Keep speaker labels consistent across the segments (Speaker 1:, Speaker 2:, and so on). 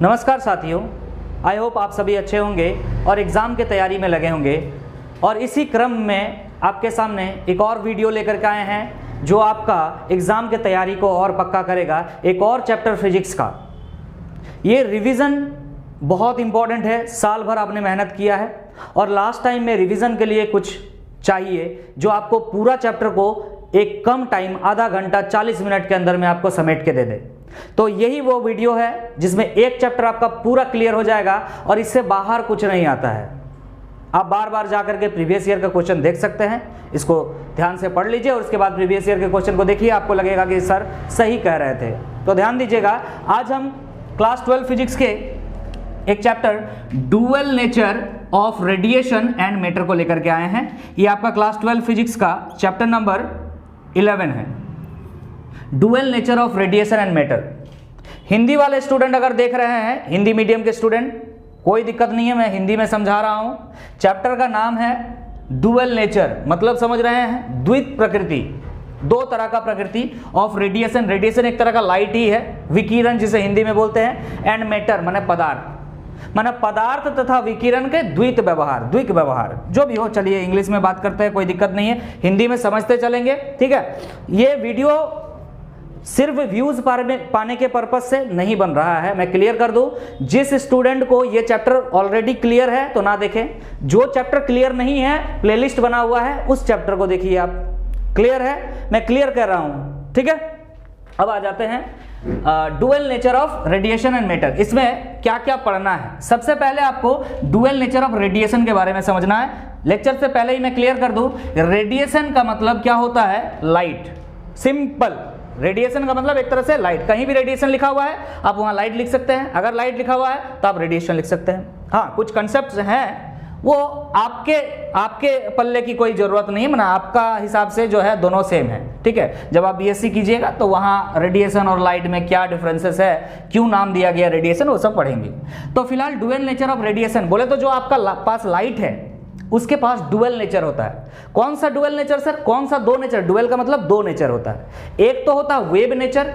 Speaker 1: नमस्कार साथियों, I hope आप सभी अच्छे होंगे और एग्ज़ाम की तैयारी में लगे होंगे। और इसी क्रम में आपके सामने एक और वीडियो लेकर के आए हैं जो आपका एग्ज़ाम की तैयारी को और पक्का करेगा। एक और चैप्टर फिजिक्स का। ये रिवीजन बहुत इम्पॉर्टेंट है। साल भर आपने मेहनत किया है और लास्ट टाइम में रिवीजन के लिए कुछ चाहिए जो आपको पूरा चैप्टर को एक कम टाइम, आधा घंटा 40 मिनट के अंदर में आपको समेट के दे दे। तो यही वो वीडियो है जिसमें एक चैप्टर आपका पूरा क्लियर हो जाएगा और इससे बाहर कुछ नहीं आता है। आप बार बार जाकर के प्रीवियस ईयर का क्वेश्चन देख सकते हैं, इसको ध्यान से पढ़ लीजिए और उसके बाद प्रीवियस ईयर के क्वेश्चन को देखिए, आपको लगेगा कि सर सही कह रहे थे। तो ध्यान दीजिएगा, आज हम क्लास 12 फिजिक्स के एक chapter dual nature of radiation and matter को लेकर के आए हैं। ये आपका क्लास 12 फिजिक्स का चैप्टर नंबर 11 है, dual nature of radiation and matter. Hindi वाले स्टूडेंट अगर देख रहे हैं, हिंदी मीडियम के स्टूडेंट, कोई दिक्कत नहीं है, मैं हिंदी में समझा रहा हूं। चैप्टर का नाम है डुअल नेचर, मतलब समझ रहे हैं द्वित प्रकृति, दो तरह का प्रकृति ऑफ रेडिएशन। रेडिएशन एक तरह का लाइट ही है, विकिरण जिसे हिंदी में बोलते हैं, एंड मैटर माने पदार्थ, माने पदार्थ तथा विकिरण के द्वित व्यवहार जो भी हो। चलिए इंग्लिश में बात करते हैं, कोई दिक्कत नहीं है, हिंदी में समझते चलेंगे, ठीक है। ये वीडियो सिर्फ व्यूज पाने के पर्पज से नहीं बन रहा है, मैं क्लियर कर दूं। जिस स्टूडेंट को ये चैप्टर ऑलरेडी क्लियर है तो ना देखें, जो चैप्टर क्लियर नहीं है प्लेलिस्ट बना हुआ है उस चैप्टर को देखिए आप। क्लियर है, मैं क्लियर कर रहा हूं, ठीक है। अब आ जाते हैं dual nature of radiation and matter. इसमें क्या क्या पढ़ना है? सबसे पहले आपको डुअल नेचर ऑफ रेडिएशन के बारे में समझना है। लेक्चर से पहले ही मैं क्लियर कर दूं, रेडिएशन का मतलब क्या होता है? लाइट। सिंपल, रेडिएशन का मतलब एक तरह से लाइट। कहीं भी रेडिएशन लिखा हुआ है आप वहां लाइट लिख सकते हैं, अगर लाइट लिखा हुआ है तो आप रेडिएशन लिख सकते हैं। हाँ, कुछ कंसेप्ट्स हैं वो आपके पल्ले की कोई जरूरत नहीं है, माना आपका हिसाब से जो है दोनों सेम है, ठीक है। जब आप बीएससी कीजिएगा तो वहां रेडिएशन और लाइट में क्या डिफरेंसेस है, क्यों नाम दिया गया रेडिएशन, वो सब पढ़ेंगे। तो फिलहाल डुअल नेचर ऑफ रेडिएशन बोले तो जो आपका पास लाइट है उसके पास डुअल नेचर होता है। कौन सा डुअल नेचर सर? कौन सा दो नेचर? डुअल का मतलब दो नेचर होता है। एक तो होता है वेव नेचर।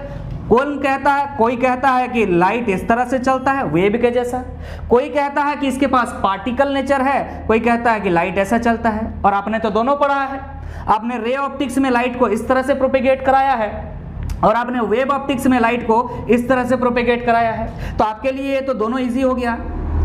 Speaker 1: कोई कहता है कि लाइट इस तरह से चलता है वेव के जैसा, कोई कहता है कि इसके पास पार्टिकल नेचर है, कोई कहता है कि लाइट ऐसा चलता है। और आपने तो दोनों पढ़ा है, आपने रे ऑप्टिक्स में लाइट को इस तरह से प्रोपेगेट कराया है और आपने वेव ऑप्टिक्स में लाइट को इस तरह से प्रोपेगेट कराया है। तो आपके लिए ये तो दोनों ईजी हो गया,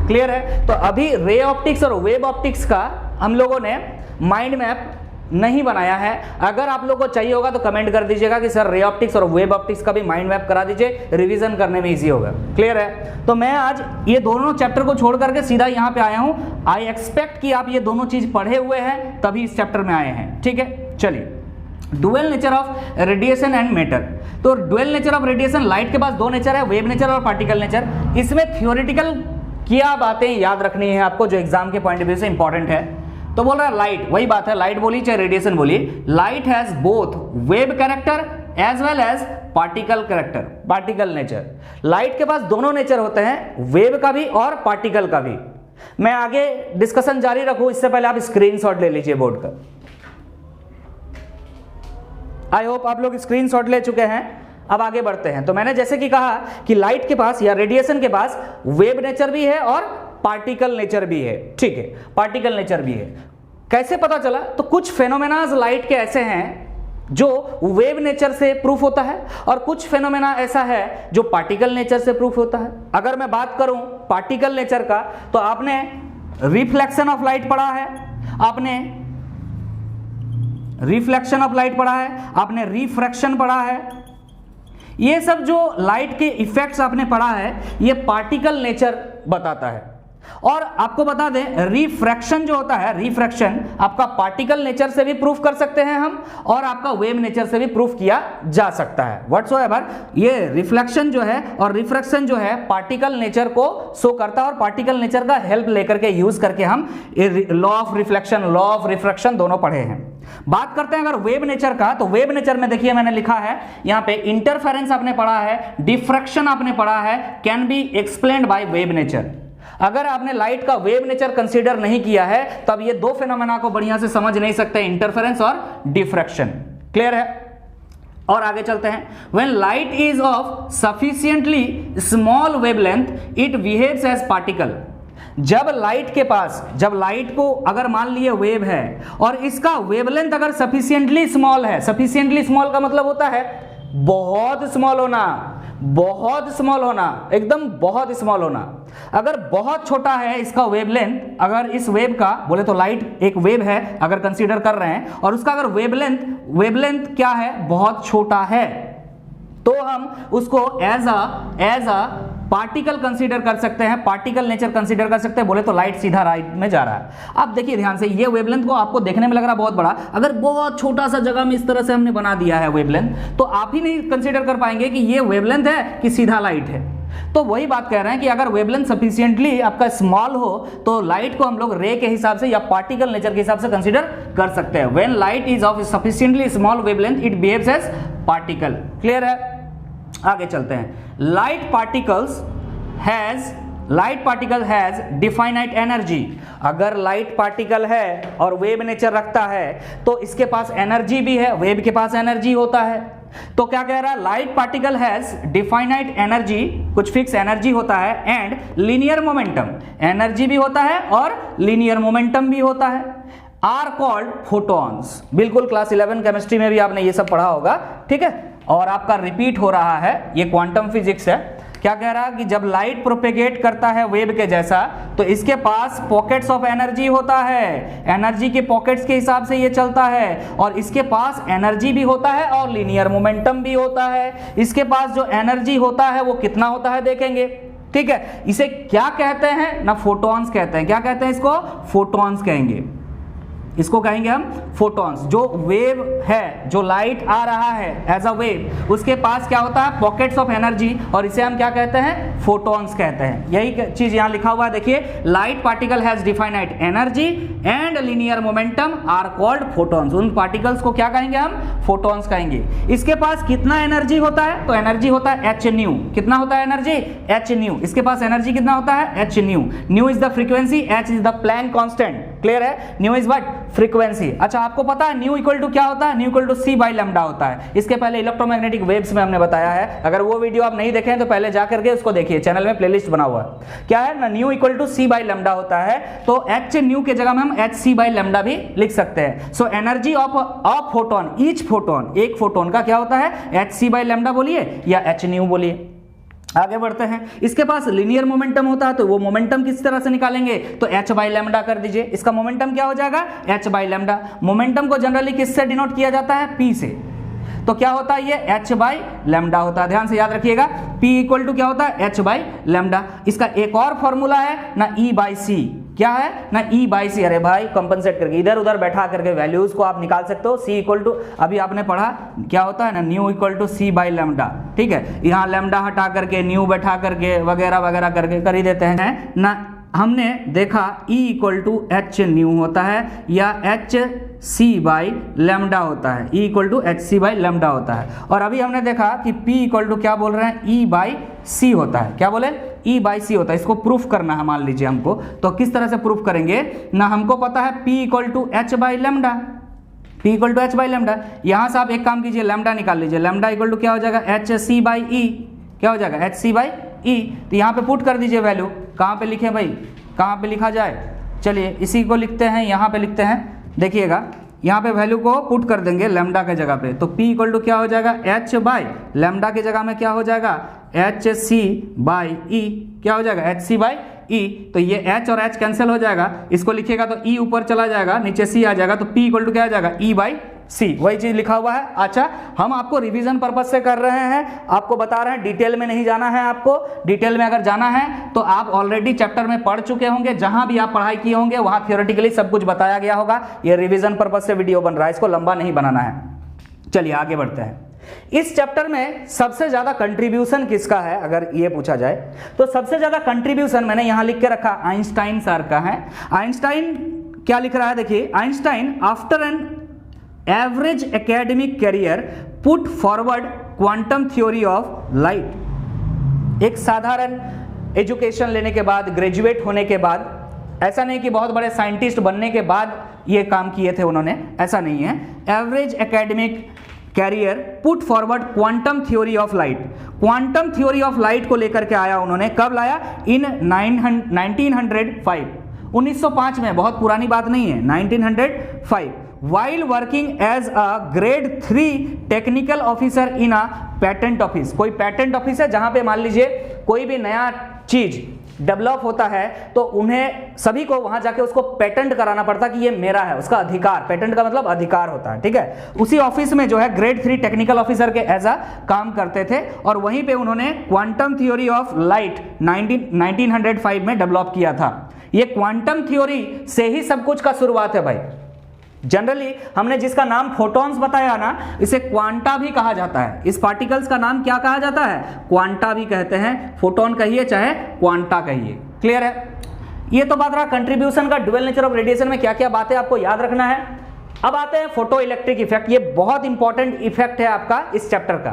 Speaker 1: क्लियर है। तो अभी रे ऑप्टिक्स और वेव ऑप्टिक्स का हम लोगों ने माइंड मैप नहीं बनाया है। अगर आप लोगों को चाहिए होगा तो कमेंट कर दीजिएगा कि सर रे ऑप्टिक्स और वेव ऑप्टिक्स का भी माइंड मैप करा दीजिए, रिवीजन करने में इजी होगा, क्लियर है। तो मैं आज ये दोनों चैप्टर को छोड़ करके सीधा यहाँ पे आया हूँ। आई एक्सपेक्ट कि आप ये दोनों चीज पढ़े हुए हैं तभी इस चैप्टर में आए हैं, ठीक है। चलिए, dual nature of radiation and matter. तो dual nature of radiation, light के पास दो नेचर है, वेव नेचर और पार्टिकल नेचर। इसमें थियोरिटिकल क्या बातें याद रखनी है आपको जो एग्जाम के पॉइंट ऑफ व्यू से इंपॉर्टेंट है। तो बोल रहा है लाइट, वही बात है, लाइट बोली चाहे रेडिएशन बोली, light has both wave character as well as particle character, particle nature. Light के पास दोनों नेचर होते हैं, वेव का भी और पार्टिकल का भी। मैं आगे डिस्कशन जारी रखूं इससे पहले आप स्क्रीनशॉट ले लीजिए बोर्ड का। आई होप आप लोग स्क्रीनशॉट ले चुके हैं। अब आगे बढ़ते हैं। तो मैंने जैसे कि कहा कि लाइट के पास या रेडिएशन के पास वेव नेचर भी है और पार्टिकल नेचर भी है, ठीक है, पार्टिकल नेचर भी है। कैसे पता चला? तो कुछ फेनोमेनाज लाइट के ऐसे हैं जो वेव नेचर से प्रूफ होता है और कुछ फेनोमेना ऐसा है जो पार्टिकल नेचर से प्रूफ होता है। अगर मैं बात करूं पार्टिकल नेचर का, तो आपने रिफ्लेक्शन ऑफ लाइट पढ़ा है, आपने रिफ्लेक्शन ऑफ लाइट पढ़ा है, आपने रिफ्रैक्शन पढ़ा है। ये सब जो लाइट के इफेक्ट्स आपने पढ़ा है ये पार्टिकल नेचर बताता है। और आपको बता दें, रिफ्रैक्शन जो होता है, रिफ्रैक्शन आपका पार्टिकल नेचर से भी प्रूफ कर सकते हैं हम और आपका वेव नेचर से भी प्रूफ किया जा सकता है। व्हाट्सोएवर ये रिफ्लेक्शन जो है और रिफ्रैक्शन जो है पार्टिकल नेचर को शो करता है और पार्टिकल नेचर का हेल्प लेकर के यूज करके हम law of reflection, law of refraction दोनों पढ़े हैं। बात करते हैं अगर वेव नेचर का, तो वेव नेचर में देखिए मैंने लिखा है यहाँ पे, इंटरफेरेंस आपने पढ़ा है, डिफ्रैक्शन आपने पढ़ा है, can be explained by wave nature. अगर आपने लाइट का वेव नेचर कंसीडर नहीं किया है तब ये दो फेनोमेना को बढ़िया से समझ नहीं सकते, इंटरफेरेंस और डिफ्रैक्शन, क्लियर है। और आगे चलते हैं, when light is of sufficiently small wavelength it behaves as particle. जब लाइट के पास, जब लाइट को अगर मान लिए वेव है और इसका वेवलेंथ अगर सफिशिएंटली स्मॉल है, सफिशिएंटली स्मॉल का मतलब होता है बहुत स्मॉल होना, बहुत स्मॉल होना, एकदम बहुत स्मॉल होना। अगर बहुत छोटा है इसका वेवलेंथ, अगर इस वेव का बोले तो लाइट एक वेव है अगर कंसीडर कर रहे हैं और उसका अगर वेवलेंथ क्या है, बहुत छोटा है, तो हम उसको एज अ पार्टिकल कंसीडर कर सकते हैं, पार्टिकल नेचर कंसीडर कर सकते हैं। बोले तो लाइट सीधा राइट में जा रहा है। अब देखिए ध्यान से, ये वेवलेंथ को आपको देखने में लग रहा है बहुत बड़ा, अगर बहुत छोटा सा जगह में इस तरह से हमने बना दिया है वेवलेंथ, तो आप ही नहीं कंसीडर कर पाएंगे कि ये वेवलेंथ है कि सीधा लाइट है। तो वही बात कह रहे हैं कि अगर वेवलेंथ सफिशिएंटली आपका स्मॉल हो तो लाइट को हम लोग रे के हिसाब से या पार्टिकल नेचर के हिसाब से कंसीडर कर सकते हैं। When light is of sufficiently small wavelength it behaves as particle. Clear है? आगे चलते हैं। Light particle has definite energy. अगर लाइट पार्टिकल है और वेव नेचर रखता है तो इसके पास एनर्जी भी है, वेव के पास एनर्जी होता है। तो क्या कह रहा है, light particle has definite energy, कुछ फिक्स एनर्जी होता है, एंड लीनियर मोमेंटम, एनर्जी भी होता है और लीनियर मोमेंटम भी होता है, आर कॉल्ड फोटॉन्स। बिल्कुल क्लास 11 केमिस्ट्री में भी आपने ये सब पढ़ा होगा, ठीक है, और आपका रिपीट हो रहा है, ये क्वांटम फिजिक्स है। क्या कह रहा है कि जब लाइट प्रोपेगेट करता है वेव के जैसा तो इसके पास पॉकेट्स ऑफ एनर्जी होता है, एनर्जी के पॉकेट्स के हिसाब से ये चलता है, और इसके पास एनर्जी भी होता है और लीनियर मोमेंटम भी होता है। इसके पास जो एनर्जी होता है वो कितना होता है देखेंगे, ठीक है। इसे क्या कहते हैं ना, फोटॉन्स कहते हैं। क्या कहते हैं इसको? फोटॉन्स कहेंगे, इसको कहेंगे हम फोटॉन्स। जो वेव है, जो लाइट आ रहा है एज अ वेव, उसके पास क्या होता है, पॉकेट्स ऑफ एनर्जी, और इसे हम क्या कहते हैं, फोटॉन्स कहते हैं। यही चीज यहां लिखा हुआ है, देखिए, light particle has definite energy and linear momentum are called photons. उन पार्टिकल्स को क्या कहेंगे हम, फोटॉन्स कहेंगे। इसके पास कितना एनर्जी होता है, तो एनर्जी होता है एच न्यू। कितना होता है एनर्जी, एच न्यू। इसके पास एनर्जी कितना होता है, h nu. Nu is the frequency, h is the Planck constant. Clear है? Nu is what, frequency. अच्छा, आपको पता है न्यू इक्वल टू क्या होता है, nu equal to C by lambda होता है। इसके पहले इलेक्ट्रोमैग्नेटिक वेव्स में हमने बताया है, अगर वो वीडियो आप नहीं देखें तो पहले जा करके उसको देखिए, चैनल में प्लेलिस्ट बना हुआ है। क्या है ना, nu equal to C by lambda होता है, तो एच न्यू के जगह में हम एच सी बाई लैम्डा भी लिख सकते हैं। So energy of photon, each photon, एक फोटोन का क्या होता है, एच सी बाई लैम्डा बोलिए या एच न्यू बोलिए। आगे बढ़ते हैं। इसके पास लीनियर मोमेंटम होता है, तो वो मोमेंटम किस तरह से निकालेंगे, तो h बाई लैम्डा कर दीजिए। इसका मोमेंटम क्या हो जाएगा, h बाई लैम्डा। मोमेंटम को जनरली किससे डिनोट किया जाता है, p से। तो क्या होता है, ये h बाई लैम्डा होता है। ध्यान से याद रखिएगा, p इक्वल टू क्या होता है, h बाई लैम्डा। इसका एक और फॉर्मूला है ना, e बाई सी। क्या है ना, e बाई सी। अरे भाई कंपनसेट करके इधर उधर बैठा करके वैल्यूज को आप निकाल सकते हो। c इक्वल टू, अभी आपने पढ़ा क्या होता है ना, nu equal to C by lambda, ठीक है। यहाँ लैम्डा हटा करके न्यू बैठा करके वगैरह वगैरह करके कर ही देते हैं ना। हमने देखा E equal to H nu होता है या एच सी बाई लैम्डा होता है, E equal to H C by lambda होता है। और अभी हमने देखा कि P इक्वल टू क्या बोल रहे हैं, E बाई सी होता है। क्या बोले, E बाई सी होता है। इसको प्रूफ करना है मान लीजिए हमको, तो किस तरह से प्रूफ करेंगे ना, हमको पता है P equal to H by lambda, P equal to H by lambda. यहाँ से आप एक काम कीजिए, लैम्डा निकाल लीजिए। लैम्डा इक्वल टू क्या हो जाएगा, एच सी बाई ई। क्या हो जाएगा, एच सी बाई ई। तो यहाँ पे पुट कर दीजिए वैल्यू। कहाँ पे लिखें भाई, कहाँ पे लिखा जाए, चलिए इसी को लिखते हैं, यहाँ पे लिखते हैं। देखिएगा यहाँ पे वैल्यू को पुट कर देंगे लैम्डा के जगह पे, तो P इक्वल टू क्या हो जाएगा, एच बाई लैम्डा की जगह में क्या हो जाएगा, एच सी बाई ई। क्या हो जाएगा, एच सी बाई ई। तो ये h और h कैंसिल हो जाएगा, इसको लिखिएगा तो e ऊपर चला जाएगा, नीचे c आ जाएगा, तो P इक्वल टू क्या आ जाएगा, e बाई सी। वही चीज लिखा हुआ है। अच्छा, हम आपको रिवीजन पर्पज से कर रहे हैं, आपको बता रहे हैं, डिटेल में नहीं जाना है। आपको डिटेल में अगर जाना है तो आप ऑलरेडी चैप्टर में पढ़ चुके होंगे, जहां भी आप पढ़ाई किए होंगे वहां थियोरेटिकली सब कुछ बताया गया होगा। ये रिवीजन पर्पज से वीडियो बन रहा है, इसको लंबा नहीं बनाना है। चलिए आगे बढ़ते हैं। इस चैप्टर में सबसे ज्यादा कंट्रीब्यूशन किसका है, अगर ये पूछा जाए तो सबसे ज्यादा कंट्रीब्यूशन मैंने यहां लिख के रखा, आइंस्टाइन सर का है। आइंस्टाइन क्या लिख रहा है, देखिए, Einstein after an average academic career put forward quantum theory of light. एक साधारण एजुकेशन लेने के बाद, ग्रेजुएट होने के बाद, ऐसा नहीं कि बहुत बड़े साइंटिस्ट बनने के बाद ये काम किए थे उन्होंने, ऐसा नहीं है। Average academic career put forward quantum theory of light. Quantum theory of light को लेकर के आया उन्होंने, कब लाया? इन 1905, 1905 में, बहुत पुरानी बात नहीं है, 1905। While working as a grade 3 technical officer in a patent office. कोई पेटेंट ऑफिस है जहां पे मान लीजिए कोई भी नया चीज डेवलप होता है तो उन्हें सभी को वहां जाके उसको पेटेंट कराना पड़ता कि ये मेरा है, उसका अधिकार, पेटेंट का मतलब अधिकार होता है, ठीक है। उसी ऑफिस में जो है ग्रेड 3 टेक्निकल ऑफिसर के एज अ काम करते थे और वहीं पे उन्होंने क्वांटम थ्योरी ऑफ लाइट 1905 में डेवलप किया था। ये क्वांटम थ्योरी से ही सब कुछ का शुरुआत है भाई। जनरली हमने जिसका नाम फोटॉन्स बताया ना, इसे क्वांटा भी कहा जाता है। इस पार्टिकल्स का नाम क्या कहा जाता है? क्वांटा भी कहते हैं, फोटोन कहिए चाहे क्वांटा कहिए। क्लियर है? ये तो बात रहा कंट्रीब्यूशन का, ड्यूअल नेचर ऑफ रेडिएशन में क्या क्या बातें आपको याद रखना है। अब आते हैं फोटो इलेक्ट्रिक इफेक्ट। ये बहुत इंपॉर्टेंट इफेक्ट है आपका इस चैप्टर का।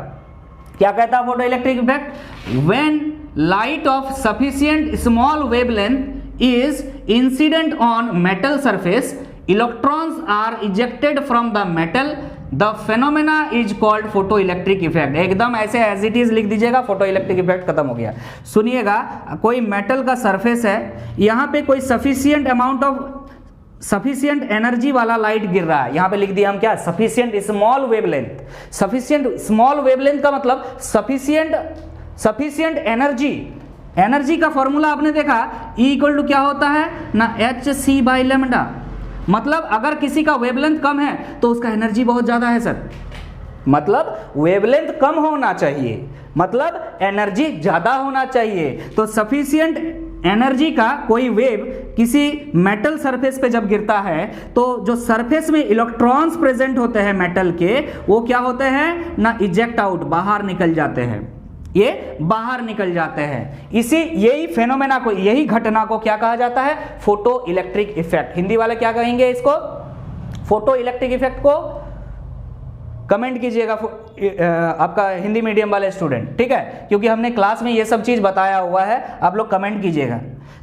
Speaker 1: क्या कहता है photo electric effect? When light of sufficient small wavelength is incident on metal surface, electrons are ejected from the metal, the phenomena is called photoelectric effect। एकदम ऐसे एज इट इज लिख दीजिएगा, फोटो इलेक्ट्रिक इफेक्ट खत्म हो गया। सुनिएगा, कोई metal का सरफेस है, यहाँ पे कोई sufficient amount of sufficient energy वाला लाइट गिर रहा है। यहाँ पे लिख दिया हम क्या? Sufficient small wavelength. Sufficient small wavelength का मतलब सफिशिएंट एनर्जी। एनर्जी का फॉर्मूला आपने देखा, E इक्वल टू क्या होता है ना? hc/λ। मतलब अगर किसी का वेवलेंथ कम है तो उसका एनर्जी बहुत ज्यादा है सर। मतलब वेवलेंथ कम होना चाहिए, मतलब एनर्जी ज्यादा होना चाहिए। तो सफिशिएंट एनर्जी का कोई वेव किसी मेटल सरफेस पे जब गिरता है तो जो सरफेस में इलेक्ट्रॉन्स प्रेजेंट होते हैं मेटल के, वो क्या होते हैं ना? इजेक्ट आउट, बाहर निकल जाते हैं। ये बाहर निकल जाते हैं। यही फेनोमेना को, यही घटना को क्या कहा जाता है? Photo electric effect. हिंदी वाले क्या कहेंगे इसको? फोटो इलेक्ट्रिक इफेक्ट को कमेंट कीजिएगा आपका हिंदी मीडियम वाले स्टूडेंट, ठीक है, क्योंकि हमने क्लास में ये सब चीज बताया हुआ है, आप लोग कमेंट कीजिएगा।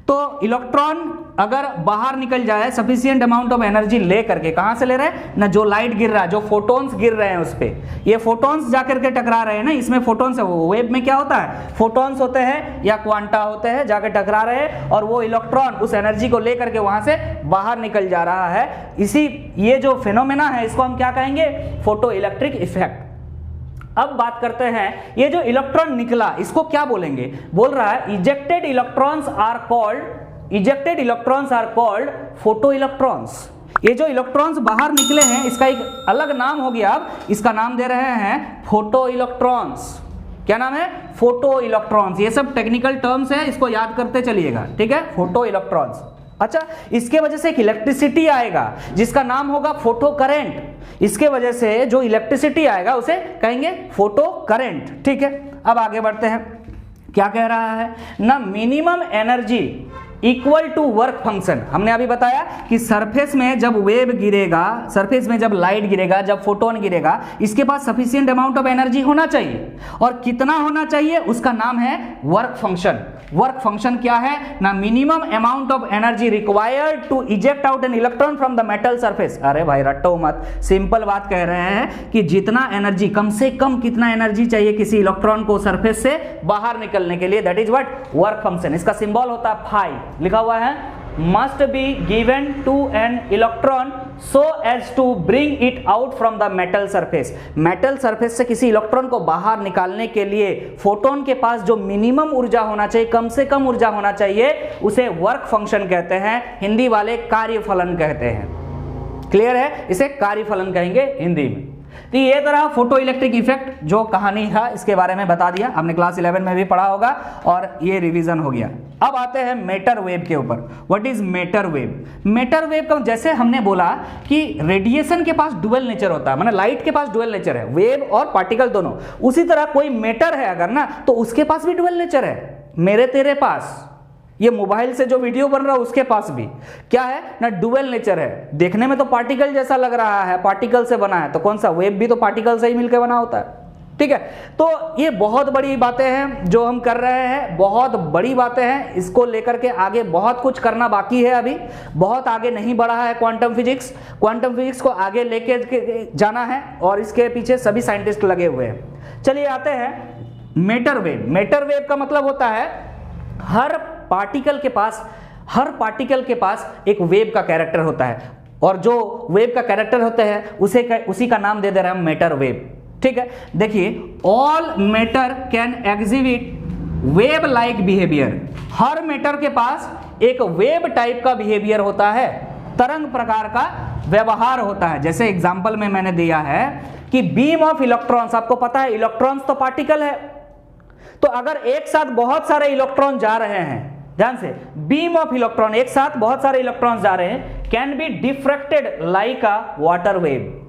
Speaker 1: तो इलेक्ट्रॉन अगर बाहर निकल जाए सफिशिएंट अमाउंट ऑफ एनर्जी ले करके, कहां से ले रहे हैं ना? जो लाइट गिर रहा है, जो फोटॉन्स गिर रहे हैं उस पे, ये फोटॉन्स जाकर के टकरा रहे हैं ना, इसमें फोटॉन्स है। वो वेव में क्या होता है? फोटॉन्स होते हैं या क्वांटा होते हैं, जाकर टकरा रहे हैं और वो इलेक्ट्रॉन उस एनर्जी को लेकर के वहां से बाहर निकल जा रहा है। ये जो फिनोमेना है इसको हम क्या कहेंगे? Photo electric effect. अब बात करते हैं, ये जो इलेक्ट्रॉन निकला इसको क्या बोलेंगे? बोल रहा है ejected electrons are called photo electrons. ये जो इलेक्ट्रॉन्स बाहर निकले हैं इसका एक अलग नाम हो गया, अब इसका नाम दे रहे हैं फोटो इलेक्ट्रॉन्स। क्या नाम है? Photo electrons. ये सब टेक्निकल टर्म्स है, इसको याद करते चलिएगा, ठीक है? Photo electrons. अच्छा, इसके वजह से एक इलेक्ट्रिसिटी आएगा जिसका नाम होगा फोटो करंट। इसके वजह से जो इलेक्ट्रिसिटी आएगा उसे कहेंगे फोटो करंट, ठीक है। अब आगे बढ़ते हैं, क्या कह रहा है ना? Minimum energy equal to work function. हमने अभी बताया कि सरफेस में जब वेव गिरेगा, सरफेस में जब लाइट गिरेगा, जब फोटोन गिरेगा, इसके पास सफिशिएंट अमाउंट ऑफ एनर्जी होना चाहिए। और कितना होना चाहिए? उसका नाम है वर्क फंक्शन। वर्क फंक्शन क्या है ना? Minimum amount of energy required to eject out an electron from the metal surface. अरे भाई रट्टो मत, सिंपल बात कह रहे हैं कि जितना एनर्जी, कम से कम कितना एनर्जी चाहिए किसी इलेक्ट्रॉन को सरफेस से बाहर निकलने के लिए, that is what? Work function. इसका सिंबल होता है फाई, लिखा हुआ है must be given to an electron so as to bring it out from the metal surface। Metal surface से किसी इलेक्ट्रॉन को बाहर निकालने के लिए फोटोन के पास जो मिनिमम ऊर्जा होना चाहिए, कम से कम ऊर्जा होना चाहिए, उसे वर्क फंक्शन कहते हैं। हिंदी वाले कार्यफलन कहते हैं। क्लियर है? इसे कार्यफलन कहेंगे हिंदी में। तो ये तरह फोटो इलेक्ट्रिक इफेक्ट जो कहानी है इसके बारे में बता दिया, हमने क्लास 11 में भी पढ़ा होगा और ये रिवीजन हो गया। अब आते हैं मैटर वेव के ऊपर। What is matter wave? Matter wave का जैसे हमने बोला कि रेडिएशन के पास डुअल नेचर होता है, माने लाइट के पास डुअल नेचर है, वेव और पार्टिकल दोनों। उसी तरह कोई मैटर है अगर ना, तो उसके पास भी डुअल नेचर है। मेरे तेरे पास, ये मोबाइल से जो वीडियो बन रहा है उसके पास भी क्या है ना? डुअल नेचर है। देखने में तो पार्टिकल जैसा लग रहा है, पार्टिकल से बना है, तो कौन सा? वेव भी तो पार्टिकल से ही मिलकर बना होता है। ठीक है। तो ये बहुत बड़ी बातें हैं जो हम कर रहे हैं, बहुत बड़ी बातें हैं, इसको लेकर के आगे बहुत कुछ करना बाकी है, अभी बहुत आगे नहीं बढ़ा है क्वांटम फिजिक्स। क्वांटम फिजिक्स को आगे लेके जाना है और इसके पीछे सभी साइंटिस्ट लगे हुए हैं। चलिए आते हैं मैटर वेव। मैटर वेव का मतलब होता है हर पार्टिकल के पास एक वेव का कैरेक्टर होता है, और जो वेव का कैरेक्टर होता है उसी का नाम दे दे रहे हैं हम मैटर वेव। ठीक है, देखिए all matter can exhibit wave like behaviour. Her matter के पास एक वेव टाइप का बिहेवियर होता है, तरंग प्रकार का व्यवहार होता है। जैसे एग्जांपल में मैंने दिया है कि बीम ऑफ इलेक्ट्रॉन्स, आपको पता है इलेक्ट्रॉन्स तो पार्टिकल है, तो अगर एक साथ बहुत सारे इलेक्ट्रॉन जा रहे हैं, ध्यान से, बीम ऑफ इलेक्ट्रॉन, एक साथ बहुत सारे इलेक्ट्रॉन जा रहे हैं, can be diffracted like a water wave.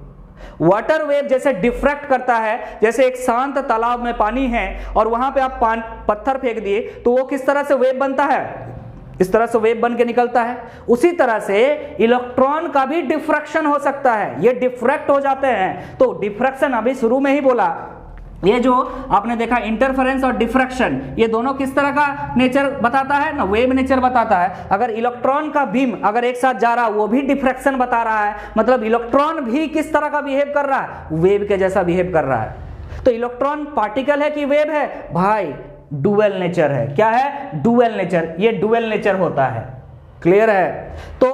Speaker 1: Water wave जैसे डिफ्रैक्ट करता है, जैसे एक शांत तालाब में पानी है और वहां पे आप पत्थर फेंक दिए तो वो किस तरह से वेव बनता है, इस तरह से वेव बन के निकलता है। उसी तरह से इलेक्ट्रॉन का भी डिफ्रैक्शन हो सकता है, ये डिफ्रैक्ट हो जाते हैं। तो डिफ्रैक्शन अभी शुरू में ही बोला, ये जो आपने देखा इंटरफेरेंस और डिफ्रैक्शन, ये दोनों किस तरह का नेचर बताता है ना, वेव नेचर बताता है। अगर इलेक्ट्रॉन का बीम अगर एक साथ जा रहा है, वो भी डिफ्रैक्शन बता रहा है, मतलब इलेक्ट्रॉन भी किस तरह का बिहेव कर रहा है, वेव के जैसा बिहेव कर रहा है। तो इलेक्ट्रॉन पार्टिकल है कि वेव है भाई, डुअल नेचर है। क्या है, डुअल नेचर, ये डुअल नेचर होता है। क्लियर है। तो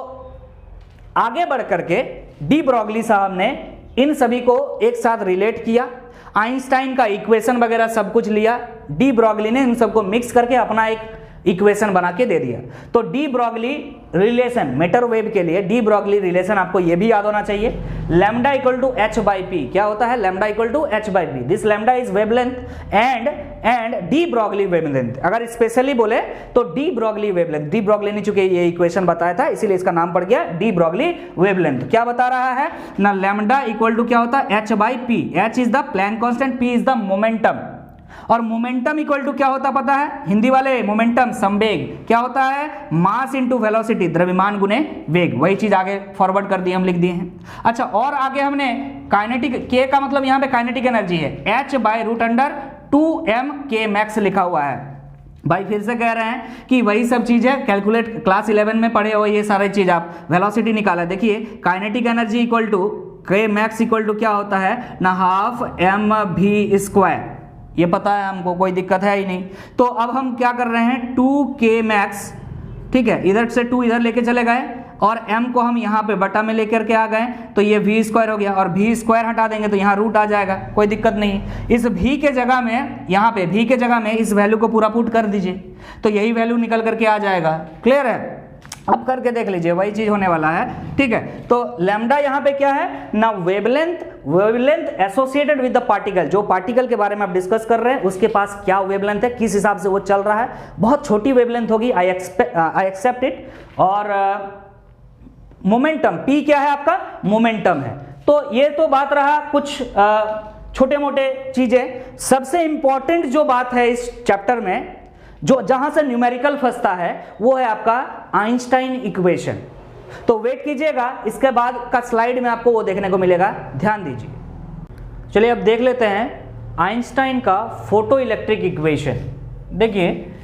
Speaker 1: आगे बढ़ करके डी ब्रॉगली साहब ने इन सभी को एक साथ रिलेट किया, आइंस्टाइन का इक्वेशन वगैरह सब कुछ लिया, डी ब्रॉगली ने इन सबको मिक्स करके अपना एक इक्वेशन बना के दे दिया। तो de Broglie relation, matter wave के लिए डी ब्रॉगली रिलेशन आपको यह भी याद होना चाहिए, lambda equal to H by P. क्या होता है, lambda equal to H by P. This lambda is wavelength and de Broglie wavelength. अगर स्पेशली बोले तो de Broglie wavelength, de Broglie ने चूंकि ये इक्वेशन बताया था इसीलिए इसका नाम पड़ गया डी ब्रॉगली वेवलेंथ। क्या बता रहा है ना, लैम्डा इक्वल टू क्या होता है, H by P. H is the Planck constant, P is the momentum, और मोमेंटम इक्वल टू क्या होता पता है, हिंदी वाले, मोमेंटम संवेग। क्या होता है, मास इनटू वेलोसिटी, द्रव्यमान गुने वेग। वही चीज आगे फॉरवर्ड कर दी, हम लिख दिए हैं। अच्छा, और आगे हमने काइनेटिक, के का मतलब यहां पे काइनेटिक एनर्जी है, H by root under 2m k max लिखा हुआ है। भाई फिर से कह रहे हैं कि वही सब चीज है, कैलकुलेट क्लास 11 में पढ़े हो ये सारी चीज, आप वेलोसिटी निकाला। देखिए काइनेटिक एनर्जी इक्वल टू के मैक्स इक्वल टू क्या होता है ना, हाफ mv²। ये पता है हमको, कोई दिक्कत है ही नहीं। तो अब हम क्या कर रहे हैं, 2k मैक्स, ठीक है, इधर से 2 इधर लेके चले गए और m को हम यहाँ पे बटा में लेकर के आ गए, तो ये v² हो गया, और v² हटा देंगे तो यहाँ रूट आ जाएगा, कोई दिक्कत नहीं। इस v के जगह में, यहाँ पे v के जगह में इस वैल्यू को पूरा पुट कर दीजिए, तो यही वैल्यू निकल करके आ जाएगा। क्लियर है, अब करके देख लीजिए, वही चीज होने वाला है। ठीक है, तो लैम्डा यहाँ पे क्या है ना, wavelength associated with the particle. जो पार्टिकल के बारे में आप डिस्कस कर रहे हैं उसके पास क्या वेवलेंथ है, किस हिसाब से वो चल रहा है, बहुत छोटी वेवलेंथ होगी, आई एक्सेप्ट इट। और मोमेंटम, पी क्या है आपका, मोमेंटम है। तो ये तो बात रहा कुछ छोटे मोटे चीजें। सबसे इंपॉर्टेंट जो बात है इस चैप्टर में, जो जहां से न्यूमेरिकल फंसता है, वो है आपका आइंस्टाइन इक्वेशन। तो वेट कीजिएगा, इसके बाद का स्लाइड में आपको वो देखने को मिलेगा, ध्यान दीजिए। चलिए अब देख लेते हैं आइंस्टाइन का फोटो इलेक्ट्रिक इक्वेशन। देखिए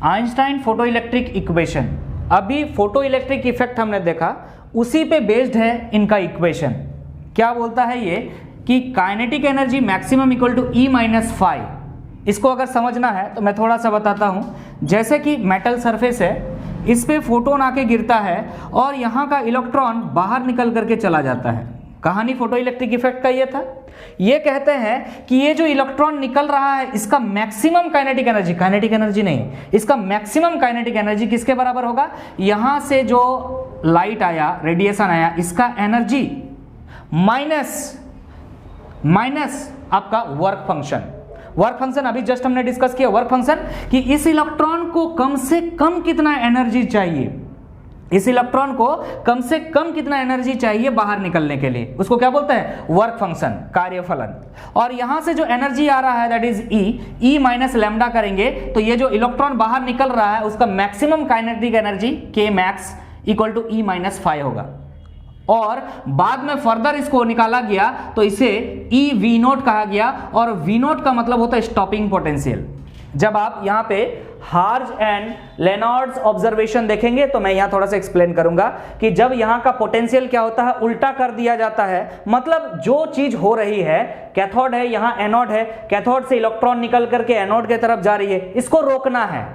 Speaker 1: आइंस्टाइन फोटो इलेक्ट्रिक इक्वेशन, अभी फोटो इलेक्ट्रिक इफेक्ट हमने देखा, उसी पे बेस्ड है इनका इक्वेशन। क्या बोलता है ये कि kinetic energy maximum equal to E-5। इसको अगर समझना है तो मैं थोड़ा सा बताता हूं। जैसे कि मेटल सरफेस है, इस पे फोटोन आके गिरता है और यहाँ का इलेक्ट्रॉन बाहर निकल करके चला जाता है। कहानी फोटो इलेक्ट्रिक इफेक्ट का ये था। ये कहते हैं कि ये जो इलेक्ट्रॉन निकल रहा है इसका maximum kinetic energy, kinetic energy नहीं, इसका मैक्सिमम काइनेटिक एनर्जी किसके बराबर होगा, यहाँ से जो लाइट आया, रेडिएशन आया, इसका एनर्जी माइनस आपका वर्क फंक्शन। वर्क फंक्शन अभी जस्ट हमने डिस्कस किया, वर्क फंक्शन कि इस इलेक्ट्रॉन को कम से कम कितना एनर्जी चाहिए, इस इलेक्ट्रॉन को कम से कम कितना एनर्जी चाहिए बाहर निकलने के लिए, उसको क्या बोलते हैं, वर्क फंक्शन, कार्यफलन। और यहां से जो एनर्जी आ रहा है that is E minus lambda करेंगे तो ये जो इलेक्ट्रॉन बाहर निकल रहा है उसका मैक्सिमम काइनेटिक एनर्जी के मैक्स इक्वल टू E-5 होगा। और बाद में फर्दर इसको निकाला गया तो इसे ई वी नोट कहा गया, और वी नोट का मतलब होता है स्टॉपिंग पोटेंशियल। जब आप यहां पे हार्ज एंड लेनार्ड्स ऑब्जर्वेशन देखेंगे तो मैं यहां थोड़ा सा एक्सप्लेन करूंगा कि जब यहां का पोटेंशियल क्या होता है, उल्टा कर दिया जाता है। मतलब जो चीज हो रही है, कैथोड है, यहां एनोड है, कैथोड से इलेक्ट्रॉन निकल करके एनोड की तरफ जा रही है, इसको रोकना है,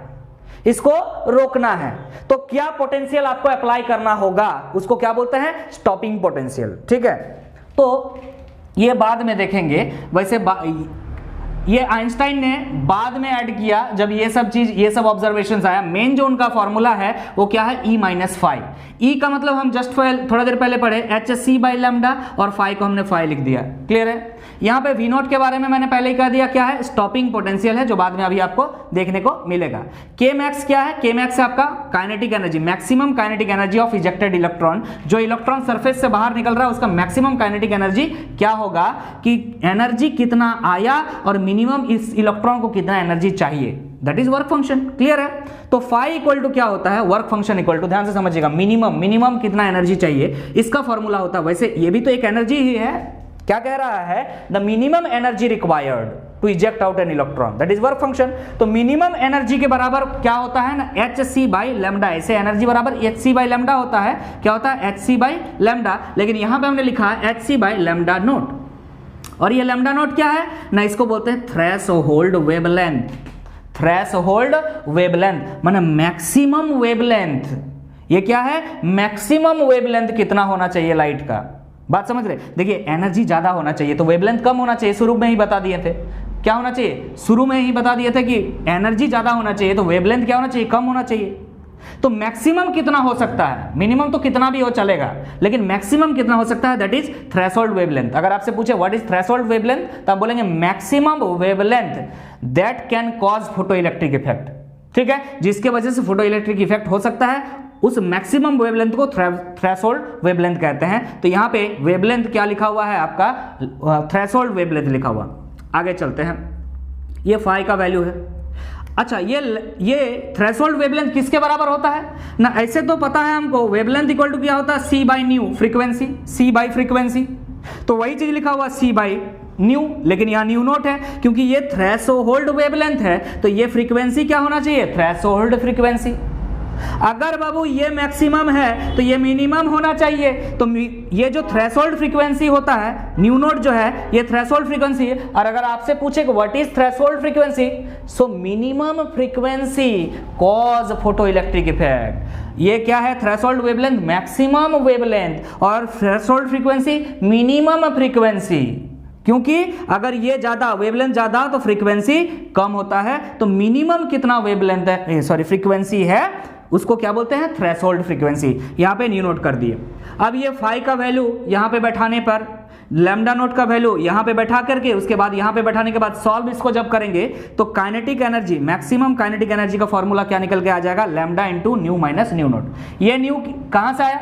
Speaker 1: इसको रोकना है। तो क्या पोटेंशियल आपको अप्लाई करना होगा, उसको क्या बोलते हैं, स्टॉपिंग पोटेंशियल। ठीक है, तो ये बाद में देखेंगे। वैसे ये आइंस्टाइन ने बाद में ऐड किया जब ये सब चीज, ये सब ऑब्जर्वेशंस आया। मेन जो उनका फॉर्मूला है वो क्या है, E - phi। E का मतलब हम जस्ट थोड़ा देर पहले पढ़े hc/λ, और phi को हमने phi लिख दिया। क्लियर है। यहाँ पे V0 के बारे में मैंने पहले ही कह दिया, क्या है, स्टॉपिंग पोटेंशियल है, जो बाद में अभी आपको देखने को मिलेगा। K max क्या है, K max है आपका kinetic energy, maximum kinetic energy of ejected electron. जो इलेक्ट्रॉन सरफेस से बाहर निकल रहा है उसका मैक्सिमम काइनेटिक एनर्जी क्या होगा, कि एनर्जी कितना आया और मिनिमम इस इलेक्ट्रॉन को कितना एनर्जी चाहिए, that is work function. Clear है। तो फाई इक्वल टू क्या होता है, वर्क फंक्शन इक्वल टू, ध्यान से समझिएगा, मिनिमम कितना एनर्जी चाहिए, इसका फॉर्मूला होता है। वैसे ये भी तो एक एनर्जी ही है। क्या कह रहा है, the minimum energy required to eject out an electron, that is work function. तो मिनिमम एनर्जी के बराबर क्या होता है ना, hc/λ। ऐसे एनर्जी बराबर hc/λ होता है। क्या होता है, hc/λ। लेकिन यहां पे हमने लिखा है hc/λ नोट, और ये लैम्डा नोट क्या है ना, इसको बोलते हैं थ्रेशोल्ड वेवलेंथ। थ्रेशोल्ड वेवलेंथ माने मैक्सिमम वेवलेंथ। ये क्या है, मैक्सिमम वेवलेंथ कितना होना चाहिए लाइट का, बात समझ रहे। देखिए एनर्जी ज्यादा होना चाहिए तो वेवलेंथ कम होना चाहिए, शुरू में ही बता दिए थे। क्या होना चाहिए, शुरू में ही बता दिए थे कि एनर्जी ज्यादा होना चाहिए तो वेवलेंथ क्या होना चाहिए, कम होना चाहिए। तो मैक्सिमम कितना हो सकता है, मिनिमम तो कितना भी हो चलेगा, लेकिन मैक्सिमम कितना हो सकता है, दैट इज थ्रेशोल्ड वेवलेंथ। अगर आपसे पूछे व्हाट इज थ्रेशोल्ड वेवलेंथ, तो आप बोलेंगे maximum wavelength that can cause photo electric effect. ठीक है, जिसके वजह से फोटो इलेक्ट्रिक इफेक्ट हो सकता है, उस मैक्सिमम वेवलेंथ को थ्रेशोल्ड वेवलेंथ कहते हैं। तो यहां पे वेवलेंथ क्या लिखा हुआ है आपका, थ्रेशोल्ड वेवलेंथ लिखा हुआ। आगे चलते हैं, ये फाई का वैल्यू है। अच्छा, ये थ्रेशोल्ड वेवलेंथ किसके बराबर होता है ना, ऐसे तो पता है हमको, वेवलेंथ इक्वल टू क्या होता है, c/ν फ्रीक्वेंसी, c/ फ्रीक्वेंसी। तो वही चीज लिखा हुआ c/ν, लेकिन यहाँ न्यू नोट है क्योंकि ये थ्रेशोल्ड वेवलेंथ है, तो ये फ्रीक्वेंसी क्या होना चाहिए, थ्रेशोल्ड फ्रीक्वेंसी। अगर बाबू ये मैक्सिमम है तो ये मिनिमम होना चाहिए। तो ये जो थ्रेशोल्ड फ्रीक्वेंसी होता है, न्यू नोट जो है, ये थ्रेशोल्ड फ्रीक्वेंसी है। और अगर आपसे पूछे कि what is threshold frequency, so minimum frequency cause photo electric effect. ये क्या है, थ्रेशोल्ड वेवलेंथ मैक्सिमम वेवलेंथ, और थ्रेशोल्ड फ्रीक्वेंसी मिनिमम फ्रीक्वेंसी। क्योंकि अगर ये ज्यादा वेवलेंथ ज्यादा तो फ्रीक्वेंसी कम होता है। तो मिनिमम कितना वेवलेंथ है, सॉरी फ्रीक्वेंसी है, उसको क्या बोलते हैं, थ्रेशोल्ड फ्रीक्वेंसी। यहां पे न्यू नोट कर दिए। अब ये फाई का वैल्यू यहां पे बैठाने पर, लैम्डा नोट का वैल्यू यहां पे बैठा करके, उसके बाद यहां पे बैठाने के बाद सॉल्व इसको जब करेंगे तो kinetic energy, maximum kinetic energy का फॉर्मूला क्या निकल के आ जाएगा, lambda into new minus new note. ये न्यू कहां से आया,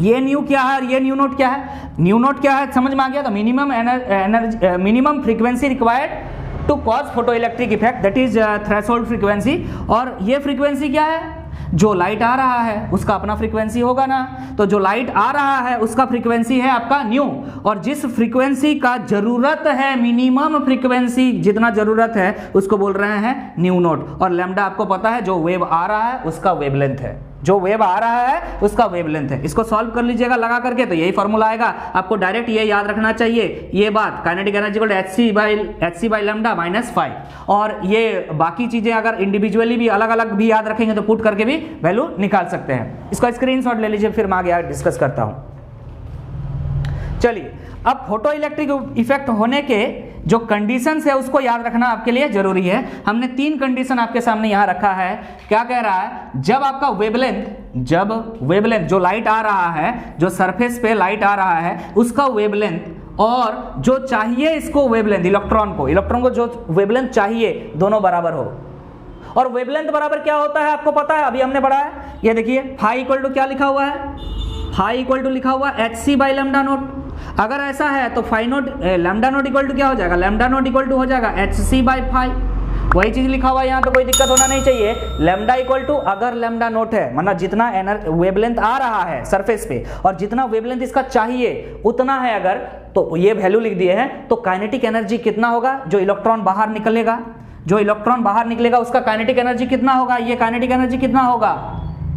Speaker 1: ये न्यू क्या है और ये न्यू नोट क्या है, न्यू नोट क्या है समझ में आ गया। तो minimum energy, minimum frequency required to cause photo electric effect, that is threshold frequency. और ये फ्रीक्वेंसी क्या है, जो लाइट आ रहा है उसका अपना फ्रीक्वेंसी होगा ना, तो जो लाइट आ रहा है उसका फ्रीक्वेंसी है आपका न्यू, और जिस फ्रीक्वेंसी का जरूरत है, मिनिमम फ्रीक्वेंसी जितना जरूरत है, उसको बोल रहे हैं न्यू नोट। और लैम्डा आपको पता है जो वेव आ रहा है उसका वेवलेंथ है, जो वेव आ रहा है उसका वेवलेंथ है। इसको सॉल्व कर लीजिएगा लगा करके, तो यही फॉर्मूला आएगा। आपको डायरेक्ट ये याद रखना चाहिए, ये बात काइनेटिक एनर्जी को hc/λ माइनस फाई। और ये बाकी चीजें अगर इंडिविजुअली भी अलग अलग भी याद रखेंगे तो पुट करके भी वैल्यू निकाल सकते हैं। इसका स्क्रीनशॉट ले लीजिए, फिर मैं आगे डिस्कस करता हूं। चलिए, अब फोटो इलेक्ट्रिक इफेक्ट होने के जो कंडीशंस है उसको याद रखना आपके लिए जरूरी है। हमने 3 कंडीशन आपके सामने यहां रखा है। क्या कह रहा है, जब आपका वेवलेंथ जो लाइट आ रहा है, जो सरफेस पे लाइट आ रहा है उसका वेवलेंथ, और जो चाहिए इसको वेवलेंथ, इलेक्ट्रॉन को जो वेवलेंथ चाहिए, दोनों बराबर हो। और वेवलेंथ बराबर क्या होता है आपको पता है, अभी हमने पढ़ा है। ये देखिए फाई इक्वल टू क्या लिखा हुआ है, फाई इक्वल टू लिखा हुआ hc/λ नोट। अगर ऐसा है तो phi naught lambda naught equal to क्या हो जाएगा, लैम्डा नोट इक्वल टू हो जाएगा hc/phi। वही चीज लिखा हुआ है यहाँ पे, कोई दिक्कत होना नहीं चाहिए। लैम्डा इक्वल टू, अगर लैम्डा नोट है मतलब जितना वेवलेंथ आ रहा है सरफेस पे और जितना वेवलेंथ इसका चाहिए उतना है, अगर तो ये वैल्यू लिख दिए हैं, तो काइनेटिक एनर्जी कितना होगा, जो इलेक्ट्रॉन बाहर निकलेगा, जो इलेक्ट्रॉन बाहर निकलेगा उसका काइनेटिक एनर्जी कितना होगा, ये काइनेटिक एनर्जी कितना होगा,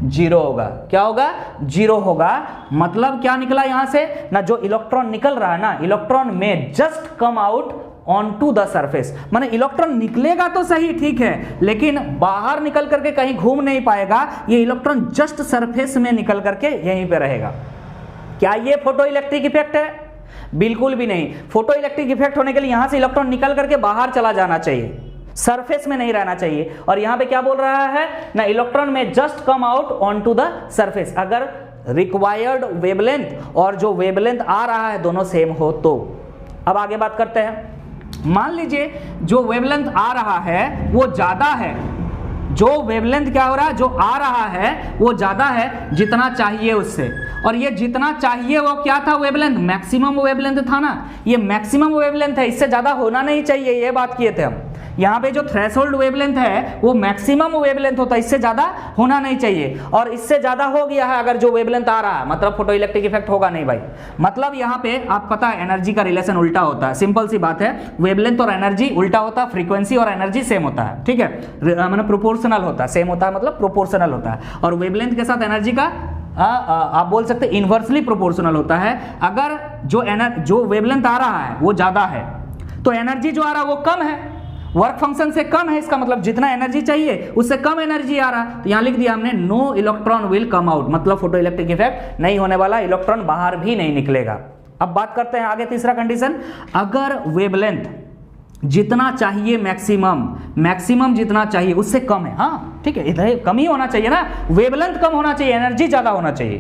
Speaker 1: 0 होगा। क्या होगा, 0 होगा। मतलब क्या निकला यहां से ना, जो इलेक्ट्रॉन निकल रहा है ना, इलेक्ट्रॉन में just come out on to the surface, माने इलेक्ट्रॉन निकलेगा तो सही, ठीक है, लेकिन बाहर निकल करके कहीं घूम नहीं पाएगा, ये इलेक्ट्रॉन जस्ट सरफेस में निकल करके यहीं पे रहेगा। क्या ये फोटो इलेक्ट्रिक इफेक्ट है? बिल्कुल भी नहीं। फोटो इलेक्ट्रिक इफेक्ट होने के लिए यहां से इलेक्ट्रॉन निकल करके बाहर चला जाना चाहिए, सरफेस में नहीं रहना चाहिए। और यहां पे क्या बोल रहा है ना, इलेक्ट्रॉन में just come out on to the surface. अगर रिक्वायर्ड वेवलेंथ और जो वेवलेंथ आ रहा है दोनों सेम हो तो। अब आगे बात करते हैं। मान लीजिए जो वेवलेंथ आ रहा है वो ज्यादा है, जो वेवलेंथ क्या हो रहा है, जो आ रहा है वो ज्यादा है जितना चाहिए उससे, और ये जितना चाहिए वो क्या था, वेवलेंथ, मैक्सिमम वेवलेंथ था ना, ये मैक्सिमम वेवलेंथ है, इससे ज्यादा होना नहीं चाहिए, ये बात किए थे हम। यहाँ पे जो थ्रेशोल्ड वेवलेंथ है वो मैक्सिमम वेवलेंथ होता है, इससे ज्यादा होना नहीं चाहिए, और इससे ज्यादा हो गया है अगर जो वेवलेंथ आ रहा है, मतलब फोटो इलेक्ट्रिक इफेक्ट होगा नहीं भाई। मतलब यहाँ पे आप पता है एनर्जी का रिलेशन उल्टा होता है, सिंपल सी बात है, वेवलेंथ और एनर्जी उल्टा होता है, फ्रीक्वेंसी और एनर्जी सेम होता है, ठीक है, मतलब प्रोपोर्शनल होता है, सेम होता है मतलब प्रोपोर्शनल होता है, और वेवलेंथ के साथ एनर्जी का आप बोल सकते हैं इनवर्सली प्रोपोर्शनल होता है। अगर जो वेवलेंथ आ रहा है वो ज्यादा है तो एनर्जी जो आ रहा है वो कम है, वर्क फंक्शन से कम है, इसका मतलब जितना एनर्जी चाहिए उससे कम एनर्जी आ रहा। तो यहां लिख दिया हमने no electron will come out, मतलब फोटो इलेक्ट्रिक इफेक्ट नहीं होने वाला, इलेक्ट्रॉन बाहर भी नहीं निकलेगा। अब बात करते हैं आगे, तीसरा कंडीशन, अगर वेवलेंथ जितना चाहिए मैक्सिमम जितना चाहिए उससे कम है, हाँ ठीक है, इधर कम ही होना चाहिए ना, वेवलेंथ कम होना चाहिए, एनर्जी ज्यादा होना चाहिए।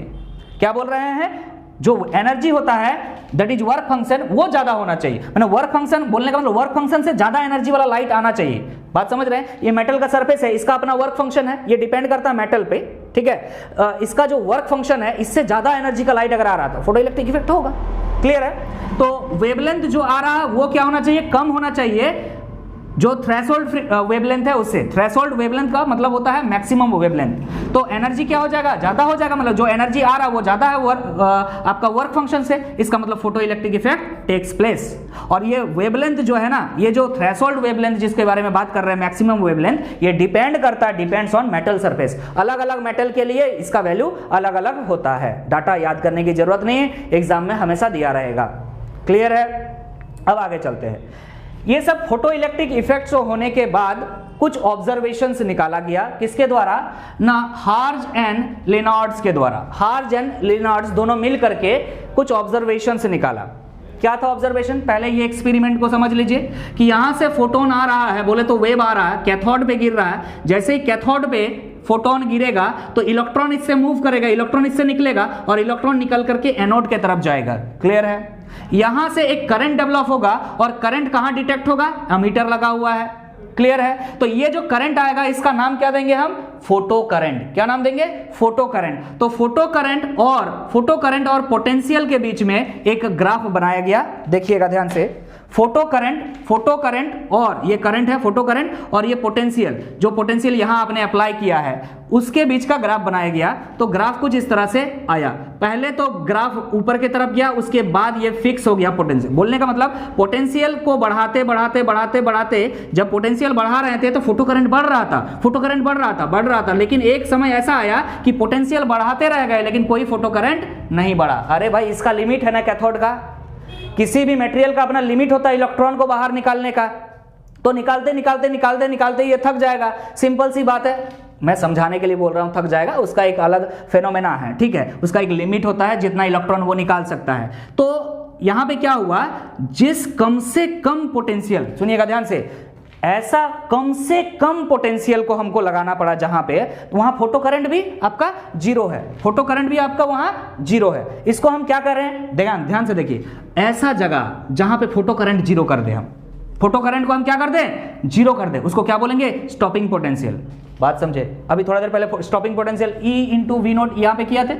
Speaker 1: क्या बोल रहे हैं, जो एनर्जी होता है दैट इज वर्क फंक्शन वो ज्यादा होना चाहिए, मतलब वर्क फंक्शन बोलने का मतलब वर्क फंक्शन से ज्यादा एनर्जी वाला लाइट आना चाहिए। बात समझ रहे हैं, ये मेटल का सरफेस है, इसका अपना वर्क फंक्शन है, ये डिपेंड करता है मेटल पे, ठीक है, इसका जो वर्क फंक्शन है इससे ज्यादा एनर्जी का लाइट अगर आ रहा था फोटो इलेक्ट्रिक इफेक्ट होगा। क्लियर है? तो वेवलेंथ जो आ रहा है वो क्या होना चाहिए, कम होना चाहिए जो थ्रेशोल्ड वेवलेंथ है उससे। थ्रेशोल्ड वेवलेंथ का मतलब होता है मैक्सिमम वेवलेंथ, तो एनर्जी क्या हो जाएगा, ज्यादा हो जाएगा, मतलब जो एनर्जी आ रहा है वो ज्यादा है आपका वर्क फंक्शन से, इसका मतलब photo electric effect takes place. और ये वेवलेंथ जो है ना, ये जो थ्रेशोल्ड वेवलेंथ जिसके बारे में बात कर रहे हैं मैक्सिमम वेवलेंथ, ये डिपेंड करता है, डिपेंड्स ऑन मेटल सरफेस। अलग अलग मेटल के लिए इसका वैल्यू अलग अलग होता है, डाटा याद करने की जरूरत नहीं है, एग्जाम में हमेशा दिया रहेगा। क्लियर है? अब आगे चलते हैं। ये सब फोटो इलेक्ट्रिक इफेक्ट्स होने के बाद कुछ ऑब्जर्वेशंस निकाला गया, किसके द्वारा ना, हार्ज एंड लेनार्ड्स के द्वारा। हार्ज एंड लेनार्ड्स दोनों मिल करके कुछ ऑब्जर्वेशंस निकाला। क्या था ऑब्जर्वेशन, पहले ये एक्सपेरिमेंट को समझ लीजिए कि यहां से फोटोन आ रहा है, बोले तो वेव आ रहा है, कैथोड पे गिर रहा है, जैसे ही कैथोड पे फोटोन गिरेगा तो इलेक्ट्रॉन इससे मूव करेगा, इलेक्ट्रॉन इससे निकलेगा और इलेक्ट्रॉन निकल करके एनोड के तरफ जाएगा। क्लियर है? यहां से एक करंट डेवलप होगा, और करंट कहां डिटेक्ट होगा, एमीटर लगा हुआ है। क्लियर है? तो ये जो करंट आएगा इसका नाम क्या देंगे हम, फोटो करंट। क्या नाम देंगे, फोटो करंट। तो फोटो करंट और पोटेंशियल के बीच में एक ग्राफ बनाया गया, देखिएगा ध्यान से। फोटो करंट और ये करंट है, फोटो करंट और ये पोटेंशियल, जो पोटेंशियल यहां आपने अप्लाई किया है उसके बीच का ग्राफ बनाया गया। तो ग्राफ कुछ इस तरह से आया, पहले तो ग्राफ ऊपर की तरफ गया, उसके बाद ये फिक्स हो गया पोटेंशियल। बोलने का मतलब पोटेंशियल को बढ़ाते जब पोटेंशियल बढ़ा रहे थे तो फोटो करंट बढ़ रहा था, लेकिन एक समय ऐसा आया कि पोटेंशियल बढ़ाते रह गए लेकिन कोई फोटो करंट नहीं बढ़ा। अरे भाई इसका लिमिट है ना, कैथोड का, किसी भी मटेरियल का अपना लिमिट होता है इलेक्ट्रॉन को बाहर निकालने का, तो निकालते ये थक जाएगा। सिंपल सी बात है, मैं समझाने के लिए बोल रहा हूं, थक जाएगा, उसका एक अलग फेनोमेना है, ठीक है, उसका एक लिमिट होता है जितना इलेक्ट्रॉन वो निकाल सकता है। तो यहां पे क्या हुआ, जिस कम से कम पोटेंशियल, सुनिएगा ध्यान से, ऐसा कम से कम पोटेंशियल को हमको लगाना पड़ा जहां पे, तो वहां फोटो करंट भी आपका जीरो है, फोटो करंट भी आपका वहां जीरो है। इसको हम क्या कर रहे हैं, ध्यान से देखिए, ऐसा जगह जहां पे फोटो करंट जीरो कर दे, हम फोटो करंट को हम क्या कर दें, जीरो कर दें, उसको क्या बोलेंगे, स्टॉपिंग पोटेंशियल। बात समझे? अभी थोड़ा देर पहले स्टॉपिंग पोटेंशियल E/V0 यहां पे किया थे।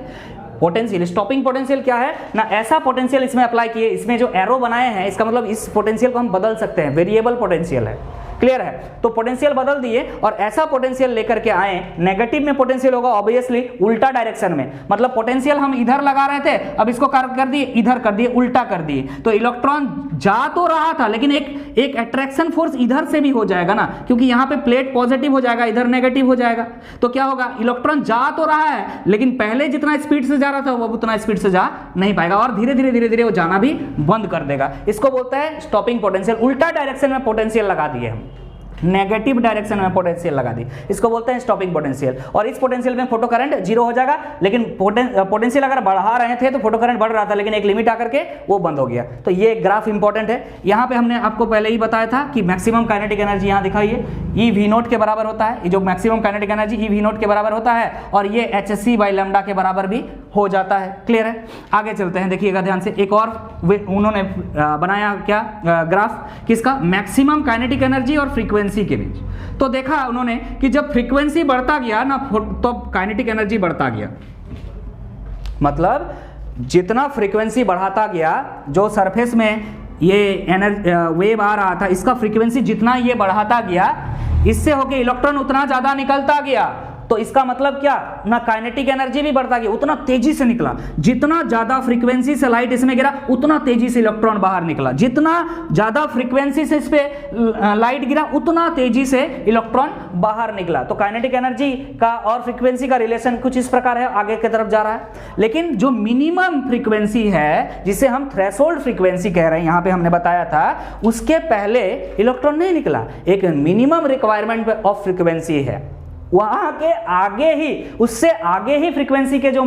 Speaker 1: पोटेंशियल, स्टॉपिंग पोटेंशियल क्या है ना, ऐसा पोटेंशियल इसमें अप्लाई किए, इसमें जो एरो बनाए हैं इसका मतलब इस पोटेंशियल को हम बदल सकते हैं, वेरिएबल पोटेंशियल है। क्लियर है? तो पोटेंशियल बदल दिए और ऐसा पोटेंशियल लेकर के आए, नेगेटिव में पोटेंशियल होगा ऑब्वियसली उल्टा डायरेक्शन में, मतलब पोटेंशियल हम इधर लगा रहे थे, अब इसको कर दिए इधर कर दिए, उल्टा कर दिए, तो इलेक्ट्रॉन जा तो रहा था लेकिन एक अट्रैक्शन फोर्स इधर से भी हो जाएगा ना, क्योंकि यहां पे प्लेट पॉजिटिव हो जाएगा, इधर नेगेटिव हो जाएगा, तो क्या होगा, इलेक्ट्रॉन जा तो रहा है लेकिन पहले जितना स्पीड से जा रहा था वो उतना स्पीड से जा नहीं पाएगा और धीरे धीरे वो जाना भी बंद कर देगा। इसको बोलते हैं स्टॉपिंग पोटेंशियल। उल्टा डायरेक्शन में पोटेंशियल लगा दिए हम, नेगेटिव डायरेक्शन में पोटेंशियल लगा दी, इसको बोलते हैं स्टॉपिंग पोटेंशियल। और इस पोटेंशियल में फोटो करंट जीरो हो जाएगा, लेकिन पोटेंशियल अगर बढ़ा रहे थे तो फोटो करंट बढ़ रहा था, लेकिन एक लिमिट आकर के वो बंद हो गया। तो ये ग्राफ इंपॉर्टेंट है। यहाँ पे हमने आपको पहले ही बताया था कि मैक्सिमम काइनेटिक एनर्जी यहाँ दिखाइए ई वी नोट के बराबर होता है, ये जो maximum kinetic energy E V note के बराबर होता है और ये HC बाई लैम्डा के बराबर भी हो जाता है। क्लियर है? आगे चलते हैं, देखिएगा ध्यान से, एक और उन्होंने बनाया क्या ग्राफ, किसका, मैक्सिमम काइनेटिक एनर्जी और फ्रीक्वेंसी के बीच। तो देखा उन्होंने कि जब फ्रीक्वेंसी बढ़ता गया ना तो काइनेटिक एनर्जी बढ़ता गया, मतलब जितना फ्रीक्वेंसी बढ़ाता गया, जो सरफेस में ये वेव आ रहा था इसका फ्रीक्वेंसी जितना ये बढ़ाता गया, इससे होके इलेक्ट्रॉन उतना ज्यादा निकलता गया। तो इसका मतलब क्या ना, काइनेटिक एनर्जी भी बढ़ता गया, उतना तेजी से निकला, जितना ज्यादा फ्रीक्वेंसी से लाइट इसमें गिरा उतना तेजी से इलेक्ट्रॉन बाहर निकला, जितना ज्यादा फ्रीक्वेंसी से इस पे लाइट गिरा उतना तेजी से इलेक्ट्रॉन बाहर निकला। तो काइनेटिक एनर्जी का और फ्रीक्वेंसी का रिलेशन कुछ इस प्रकार है, आगे की तरफ जा रहा है। लेकिन जो मिनिमम फ्रीक्वेंसी है, जिसे हम थ्रेशोल्ड फ्रीक्वेंसी कह रहे हैं, यहां पे हमने बताया था, उसके पहले इलेक्ट्रॉन नहीं निकला। एक मिनिमम रिक्वायरमेंट ऑफ फ्रीक्वेंसी है, वहां के आगे ही, उससे आगे ही फ्रीक्वेंसी के जो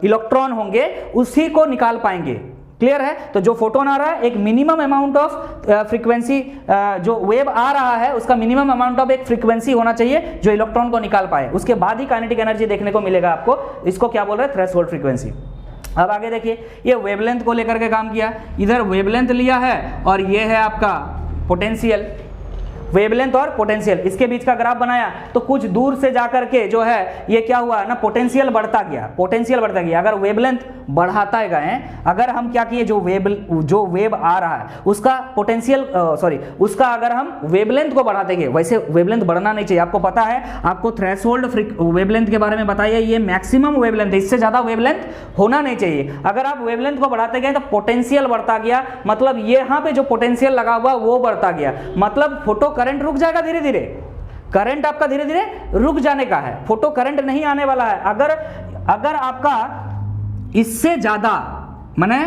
Speaker 1: इलेक्ट्रॉन होंगे उसी को निकाल पाएंगे। क्लियर है? तो जो फोटोन आ रहा है, एक मिनिमम अमाउंट ऑफ फ्रीक्वेंसी, जो वेव आ रहा है उसका मिनिमम अमाउंट ऑफ एक फ्रीक्वेंसी होना चाहिए जो इलेक्ट्रॉन को निकाल पाए, उसके बाद ही काइनेटिक एनर्जी देखने को मिलेगा आपको। इसको क्या बोल रहे हैं, थ्रेशोल्ड फ्रीक्वेंसी। अब आगे देखिए, ये वेवलेंथ को लेकर के काम किया, इधर वेवलेंथ लिया है और ये है आपका पोटेंशियल, वेवलेंथ और पोटेंशियल, इसके बीच का ग्राफ बनाया। तो कुछ दूर से जाकर के जो है ये क्या हुआ ना, पोटेंशियल बढ़ता गया, पोटेंशियल बढ़ता गया। अगर वेवलेंथ बढ़ाता गए, अगर हम क्या किए, जो वेव आ रहा है उसका पोटेंशियल उसका अगर हम वेवलेंथ को बढ़ाते गए, वैसे वेवलेंथ बढ़ना नहीं चाहिए। आपको पता है, आपको थ्रेशोल्ड वेवलेंथ के बारे में बताइए, ये मैक्सिमम वेवलेंथ है, इससे ज्यादा वेवलेंथ होना नहीं चाहिए। अगर आप वेवलेंथ को बढ़ाते गए तो पोटेंशियल बढ़ता गया, मतलब यहाँ पे जो पोटेंशियल लगा हुआ वो बढ़ता गया, मतलब फोटो करंट रुक जाएगा धीरे धीरे, करंट आपका धीरे धीरे रुक जाने का है, फोटो करंट नहीं आने वाला है। अगर आपका इससे ज्यादा, माने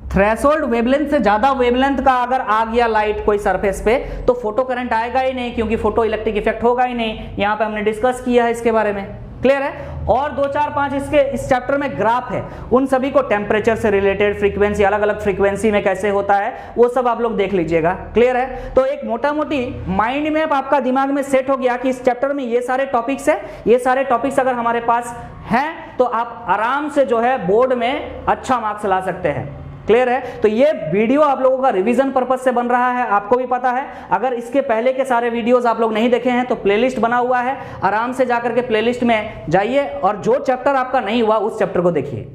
Speaker 1: थ्रेशोल्ड वेवलेंथ से ज्यादा वेवलेंथ का अगर आ गया लाइट कोई सरफेस पे, तो फोटो करंट आएगा ही नहीं, क्योंकि फोटो इलेक्ट्रिक इफेक्ट होगा ही नहीं। यहां पे हमने डिस्कस किया है इसके बारे में। क्लियर है? और 2 4 5 इसके इस चैप्टर में ग्राफ है, उन सभी को टेम्परेचर से रिलेटेड, फ्रीक्वेंसी, अलग अलग फ्रीक्वेंसी में कैसे होता है वो सब आप लोग देख लीजिएगा। क्लियर है? तो एक मोटा मोटी माइंड मैप आपका दिमाग में सेट हो गया कि इस चैप्टर में ये सारे टॉपिक्स है, ये सारे टॉपिक्स अगर हमारे पास हैं तो आप आराम से जो है बोर्ड में अच्छा मार्क्स ला सकते हैं। क्लियर है? तो ये वीडियो आप लोगों का रिवीजन पर्पस से बन रहा है, आपको भी पता है। अगर इसके पहले के सारे वीडियोस आप लोग नहीं देखे हैं तो प्लेलिस्ट बना हुआ है, आराम से जाकर के प्लेलिस्ट में जाइए और जो चैप्टर आपका नहीं हुआ उस चैप्टर को देखिए।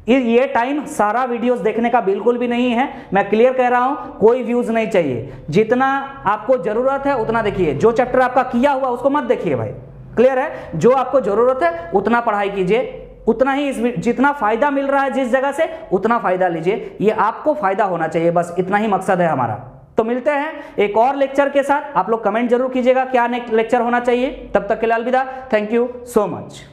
Speaker 1: ये टाइम सारा वीडियोस देखने का बिल्कुल भी नहीं है, मैं क्लियर कह रहा हूं, कोई व्यूज नहीं चाहिए। जितना आपको जरूरत है उतना देखिए, जो चैप्टर आपका किया हुआ उसको मत देखिए भाई। क्लियर है? जो आपको जरूरत है उतना पढ़ाई कीजिए, उतना ही जितना फायदा मिल रहा है जिस जगह से उतना फायदा लीजिए, ये आपको फायदा होना चाहिए, बस इतना ही मकसद है हमारा। तो मिलते हैं एक और लेक्चर के साथ, आप लोग कमेंट जरूर कीजिएगा क्या नेक्स्ट लेक्चर होना चाहिए। तब तक के लिए अलविदा, थैंक यू सो मच।